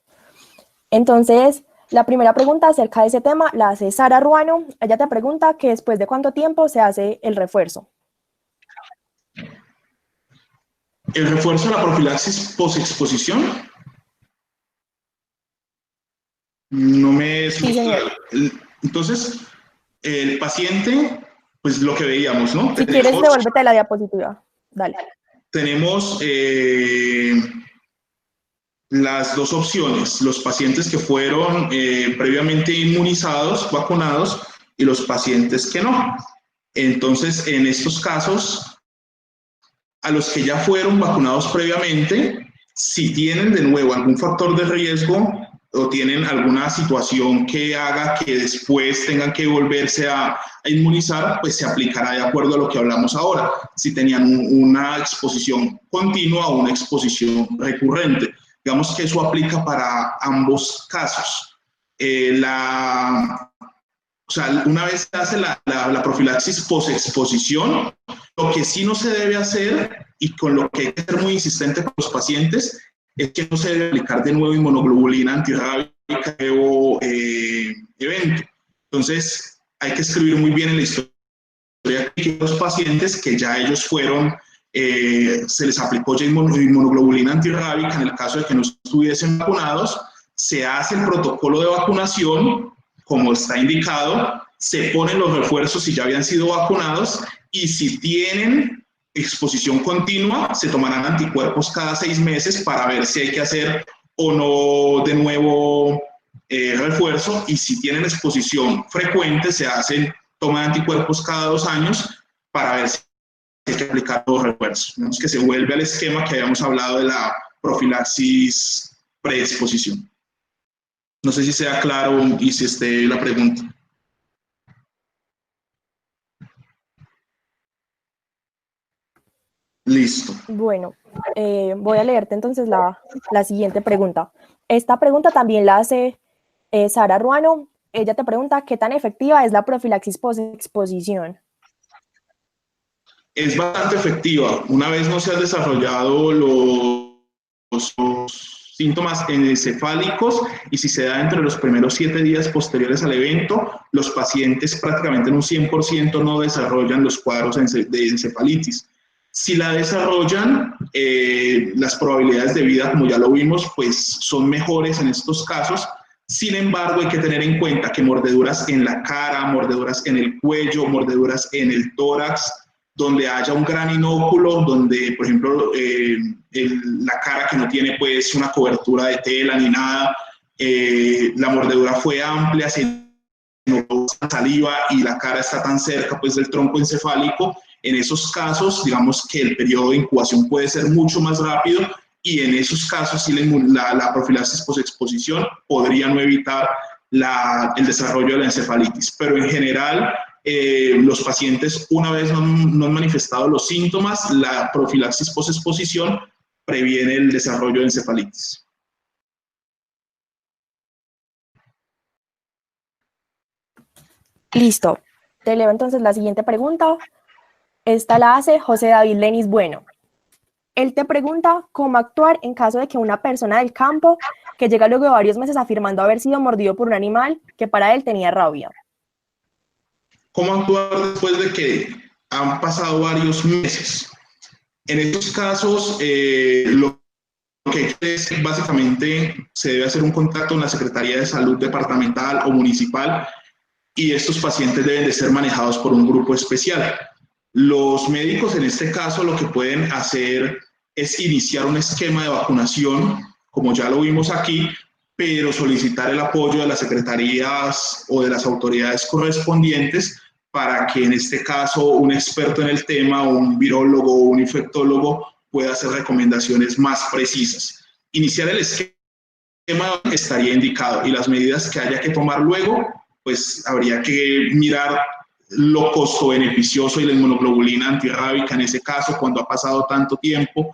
Entonces, la primera pregunta acerca de ese tema la hace Sara Ruano. Ella te pregunta que después de cuánto tiempo se hace el refuerzo. ¿El refuerzo de la profilaxis posexposición? No me es Sí, señor. Entonces, el paciente, pues lo que veíamos, ¿no? Si quieres, devuélvete la diapositiva. Dale. Tenemos las dos opciones, los pacientes que fueron previamente inmunizados, vacunados, y los pacientes que no. Entonces, en estos casos, a los que ya fueron vacunados previamente, si tienen de nuevo algún factor de riesgo o tienen alguna situación que haga que después tengan que volverse a inmunizar, pues se aplicará de acuerdo a lo que hablamos ahora, si tenían una exposición continua o una exposición recurrente. Digamos que eso aplica para ambos casos. O sea, una vez se hace la profilaxis posexposición, lo que sí no se debe hacer y con lo que hay que ser muy insistente con los pacientes es que no se debe aplicar de nuevo inmunoglobulina antirrábica o evento. Entonces, hay que escribir muy bien en la historia estoy aquí con los pacientes que ya ellos fueron, se les aplicó ya inmunoglobulina antirrábica en el caso de que no estuviesen vacunados, se hace el protocolo de vacunación como está indicado, se ponen los refuerzos si ya habían sido vacunados y si tienen exposición continua, se tomarán anticuerpos cada 6 meses para ver si hay que hacer o no de nuevo refuerzo, y si tienen exposición frecuente, se hacen toma de anticuerpos cada 2 años para ver si hay que aplicar los refuerzos. Vemos que se vuelve al esquema que habíamos hablado de la profilaxis preexposición. No sé si sea claro y si esté la pregunta. Listo. Bueno, voy a leerte entonces la siguiente pregunta. Esta pregunta también la hace Sara Ruano. Ella te pregunta, ¿qué tan efectiva es la profilaxis post-exposición? Es bastante efectiva. Una vez no se han desarrollado los síntomas encefálicos y si se da entre los primeros 7 días posteriores al evento, los pacientes prácticamente en un 100% no desarrollan los cuadros de encefalitis. Si la desarrollan, las probabilidades de vida, como ya lo vimos, pues son mejores en estos casos. Sin embargo, hay que tener en cuenta que mordeduras en la cara, mordeduras en el cuello, mordeduras en el tórax, donde haya un gran inóculo, donde, por ejemplo, la cara que no tiene pues una cobertura de tela ni nada, la mordedura fue amplia, se notó saliva y la cara está tan cerca pues del tronco encefálico, en esos casos, digamos que el periodo de incubación puede ser mucho más rápido y en esos casos sí la profilaxis posexposición podría no evitar el desarrollo de la encefalitis, pero en general los pacientes, una vez no han manifestado los síntomas, la profilaxis posexposición previene el desarrollo de encefalitis. Listo. Te leo entonces la siguiente pregunta. Esta la hace José David Lenis Bueno. Él te pregunta cómo actuar en caso de que una persona del campo que llega luego de varios meses afirmando haber sido mordido por un animal que para él tenía rabia. ¿Cómo actuar después de que han pasado varios meses? En estos casos, lo que es básicamente se debe hacer un contacto con la Secretaría de Salud departamental o municipal y estos pacientes deben de ser manejados por un grupo especial. Los médicos en este caso lo que pueden hacer es iniciar un esquema de vacunación, como ya lo vimos aquí, pero solicitar el apoyo de las secretarías o de las autoridades correspondientes para que en este caso un experto en el tema, un virólogo o un infectólogo pueda hacer recomendaciones más precisas. Iniciar el esquema estaría indicado y las medidas que haya que tomar luego, pues habría que mirar lo costo-beneficioso y la inmunoglobulina antirrábica en ese caso cuando ha pasado tanto tiempo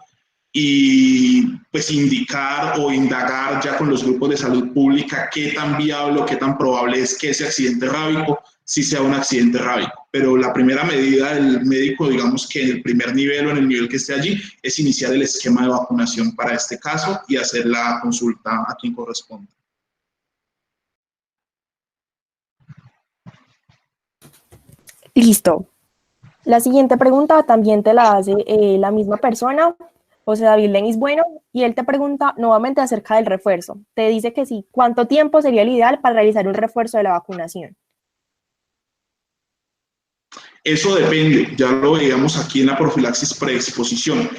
y pues indicar o indagar ya con los grupos de salud pública qué tan viable o qué tan probable es que ese accidente rábico sí sea un accidente rábico. Pero la primera medida del médico, digamos que en el primer nivel o en el nivel que esté allí, es iniciar el esquema de vacunación para este caso y hacer la consulta a quien corresponda. Listo. La siguiente pregunta también te la hace la misma persona, José David Lenis Bueno, y él te pregunta nuevamente acerca del refuerzo. Te dice que sí, ¿cuánto tiempo sería el ideal para realizar un refuerzo de la vacunación? Eso depende, ya lo veíamos aquí en la profilaxis preexposición.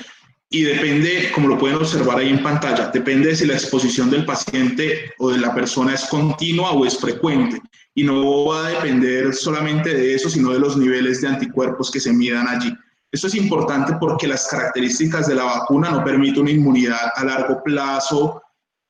Y depende, como lo pueden observar ahí en pantalla, depende de si la exposición del paciente o de la persona es continua o es frecuente. Y no va a depender solamente de eso, sino de los niveles de anticuerpos que se midan allí. Esto es importante porque las características de la vacuna no permiten una inmunidad a largo plazo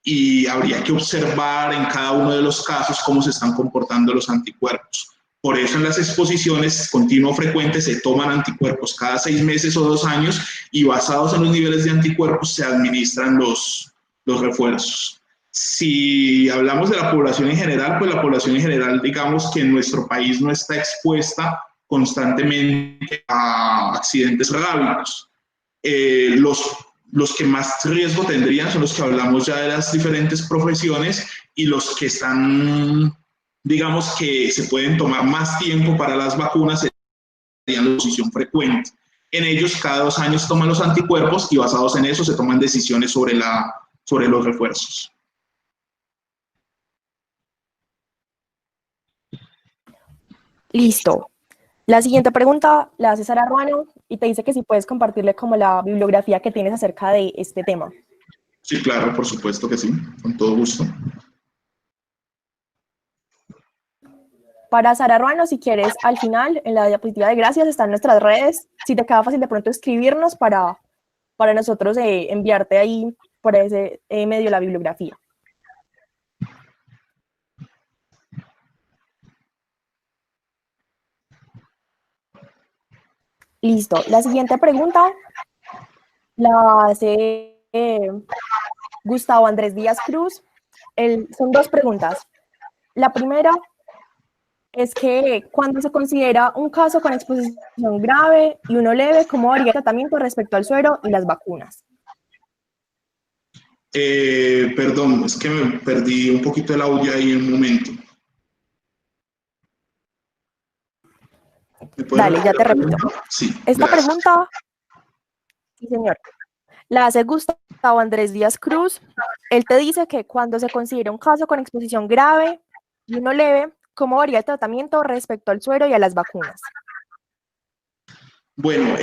y habría que observar en cada uno de los casos cómo se están comportando los anticuerpos. Por eso en las exposiciones continuo frecuentes se toman anticuerpos cada 6 meses o 2 años y basados en los niveles de anticuerpos se administran los refuerzos. Si hablamos de la población en general, pues la población en general, digamos que en nuestro país no está expuesta constantemente a accidentes rábicos. Los que más riesgo tendrían son los que hablamos ya de las diferentes profesiones y los que están, digamos que se pueden tomar más tiempo para las vacunas, la exposición frecuente. En ellos, cada 2 años toman los anticuerpos y basados en eso se toman decisiones sobre los refuerzos. Listo. La siguiente pregunta la hace Sara Ruano y te dice que si puedes compartirle como la bibliografía que tienes acerca de este tema. Sí, claro, por supuesto que sí, con todo gusto. Para Sara Ruano, si quieres, al final, en la diapositiva de gracias, están nuestras redes. Si te queda fácil de pronto escribirnos para nosotros enviarte ahí por ese medio la bibliografía. Listo. La siguiente pregunta la hace Gustavo Andrés Díaz Cruz. Son 2 preguntas. La primera es que cuando se considera un caso con exposición grave y uno leve, ¿cómo varía el tratamiento respecto al suero y las vacunas? Perdón, es que me perdí un poquito el audio ahí en un momento. Dale, ya te repito. Sí, Esta gracias. pregunta, sí señor, la hace Gustavo Andrés Díaz Cruz. Él te dice que cuando se considera un caso con exposición grave y uno leve, ¿cómo varía el tratamiento respecto al suero y a las vacunas? Bueno,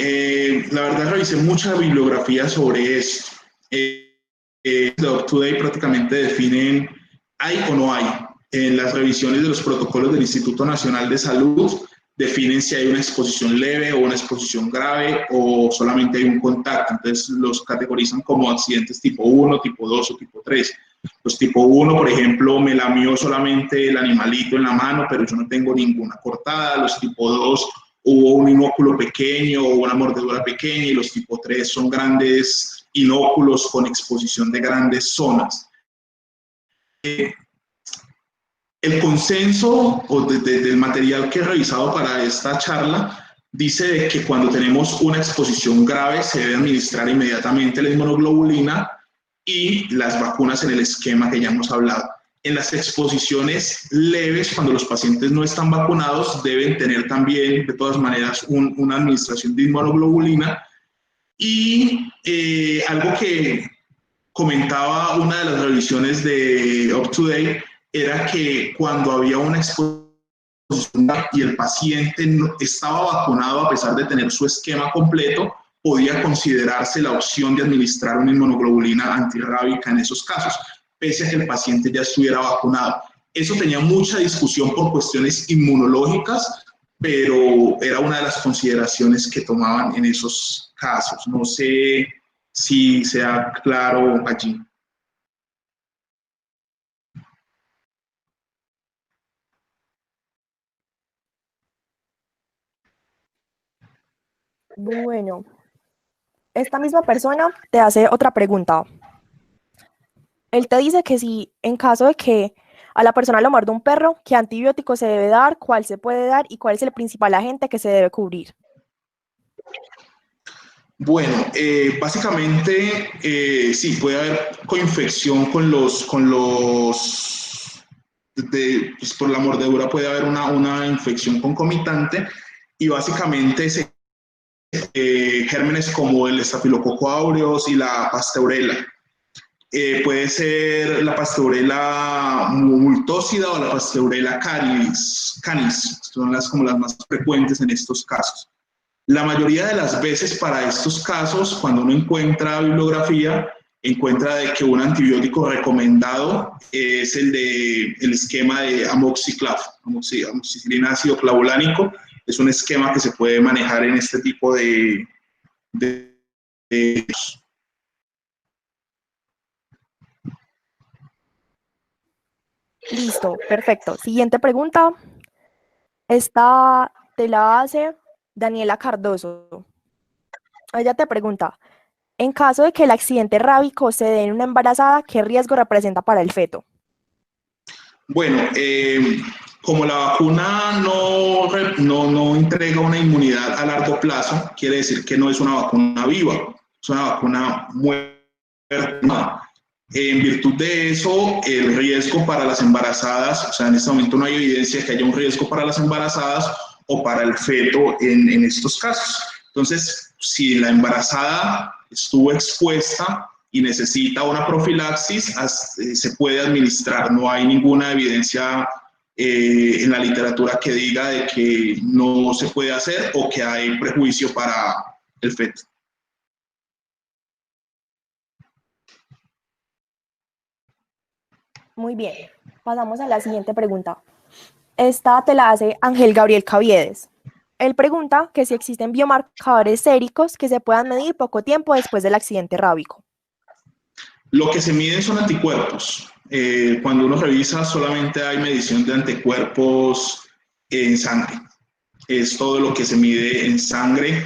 la verdad revisé mucha bibliografía sobre esto. The Up to Date prácticamente definen hay o no hay. En las revisiones de los protocolos del Instituto Nacional de Salud definen si hay una exposición leve o una exposición grave o solamente hay un contacto. Entonces los categorizan como accidentes tipo 1, tipo 2 o tipo 3. Los tipo 1, por ejemplo, me lamió solamente el animalito en la mano, pero yo no tengo ninguna cortada. Los tipo 2, hubo un inóculo pequeño o una mordedura pequeña, y los tipo 3 son grandes inóculos con exposición de grandes zonas. El consenso del material que he revisado para esta charla dice de que cuando tenemos una exposición grave se debe administrar inmediatamente la inmunoglobulina y las vacunas en el esquema que ya hemos hablado. En las exposiciones leves, cuando los pacientes no están vacunados, deben tener también, de todas maneras, una administración de inmunoglobulina. Y algo que comentaba una de las revisiones de Up to Date era que cuando había una exposición y el paciente no estaba vacunado a pesar de tener su esquema completo, podía considerarse la opción de administrar una inmunoglobulina antirrábica en esos casos, pese a que el paciente ya estuviera vacunado. Eso tenía mucha discusión por cuestiones inmunológicas, pero era una de las consideraciones que tomaban en esos casos. No sé si sea claro allí. Bueno, esta misma persona te hace otra pregunta. Él te dice que si en caso de que a la persona lo muerde un perro, ¿qué antibiótico se debe dar, cuál se puede dar y cuál es el principal agente que se debe cubrir? Bueno, básicamente sí, puede haber coinfección pues por la mordedura puede haber una infección concomitante y básicamente gérmenes como el estafilococo aureus y la pasteurela. Puede ser la pasteurela multósida o la pasteurela canis, son como las más frecuentes en estos casos. La mayoría de las veces para estos casos, cuando uno encuentra bibliografía, encuentra de que un antibiótico recomendado es el esquema de amoxiclav, amoxicilina ácido clavulánico. Es un esquema que se puede manejar en este tipo de Listo, perfecto. Siguiente pregunta. Esta te la hace Daniela Cardoso. Ella te pregunta, en caso de que el accidente rábico se dé en una embarazada, ¿qué riesgo representa para el feto? Bueno, como la vacuna no entrega una inmunidad a largo plazo, quiere decir que no es una vacuna viva, es una vacuna muerta. En virtud de eso, el riesgo para las embarazadas, o sea, en este momento no hay evidencia que haya un riesgo para las embarazadas o para el feto en estos casos. Entonces, si la embarazada estuvo expuesta y necesita una profilaxis, se puede administrar. No hay ninguna evidencia en la literatura que diga de que no se puede hacer o que hay prejuicio para el feto. Muy bien, pasamos a la siguiente pregunta. Esta te la hace Ángel Gabriel Caviedes. Él pregunta que si existen biomarcadores séricos que se puedan medir poco tiempo después del accidente rábico. Lo que se miden son anticuerpos. Cuando uno revisa, solamente hay medición de anticuerpos en sangre. Es todo lo que se mide en sangre,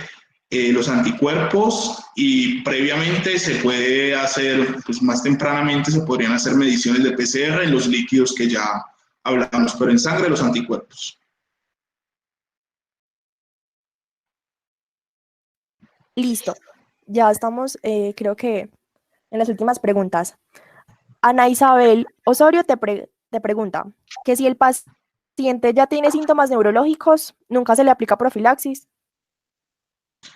los anticuerpos, y previamente se puede hacer, pues más tempranamente se podrían hacer mediciones de PCR en los líquidos que ya hablamos, pero en sangre los anticuerpos. Listo, ya estamos, creo que en las últimas preguntas. Ana Isabel Osorio te pregunta que si el paciente ya tiene síntomas neurológicos, ¿nunca se le aplica profilaxis?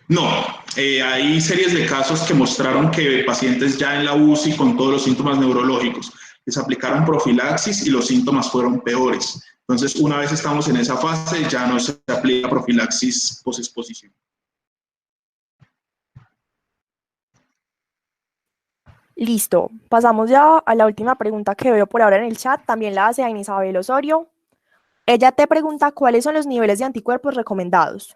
No, hay series de casos que mostraron que pacientes ya en la UCI con todos los síntomas neurológicos les aplicaron profilaxis y los síntomas fueron peores. Entonces, una vez estamos en esa fase, ya no se aplica profilaxis posexposición. Listo, pasamos ya a la última pregunta que veo por ahora en el chat. También la hace Ana Isabel Osorio. Ella te pregunta cuáles son los niveles de anticuerpos recomendados.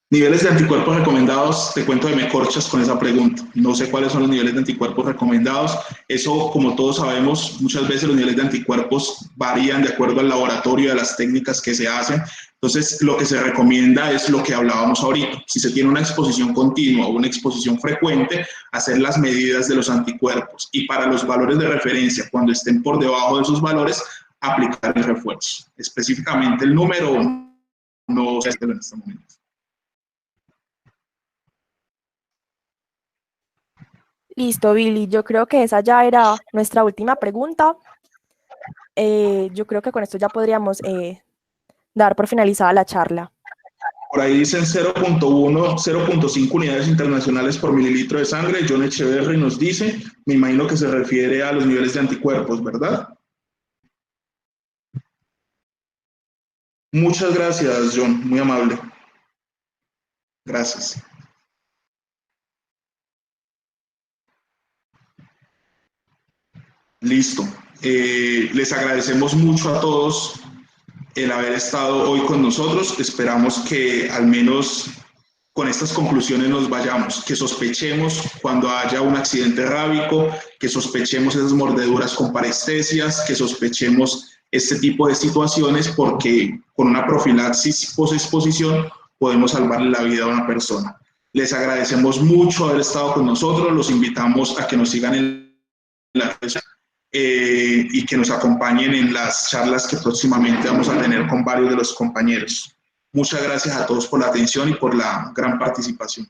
Niveles de anticuerpos recomendados, te cuento de me corchas con esa pregunta. No sé cuáles son los niveles de anticuerpos recomendados. Eso, como todos sabemos, muchas veces los niveles de anticuerpos varían de acuerdo al laboratorio y a las técnicas que se hacen. Entonces, lo que se recomienda es lo que hablábamos ahorita. Si se tiene una exposición continua o una exposición frecuente, hacer las medidas de los anticuerpos. Y para los valores de referencia, cuando estén por debajo de esos valores, aplicar el refuerzo. Específicamente el número no se hace en este momento. Listo, Billy. Yo creo que esa ya era nuestra última pregunta. Yo creo que con esto ya podríamos dar por finalizada la charla. Por ahí dicen 0.1, 0.5 unidades internacionales por mililitro de sangre. John Echeverry nos dice, me imagino que se refiere a los niveles de anticuerpos, ¿verdad? Muchas gracias, John, muy amable. Gracias. Listo. Les agradecemos mucho a todos el haber estado hoy con nosotros. Esperamos que al menos con estas conclusiones nos vayamos, que sospechemos cuando haya un accidente rábico, que sospechemos esas mordeduras con parestesias, que sospechemos este tipo de situaciones, porque con una profilaxis posexposición podemos salvarle la vida a una persona. Les agradecemos mucho haber estado con nosotros, los invitamos a que nos sigan en la y que nos acompañen en las charlas que próximamente vamos a tener con varios de los compañeros. Muchas gracias a todos por la atención y por la gran participación.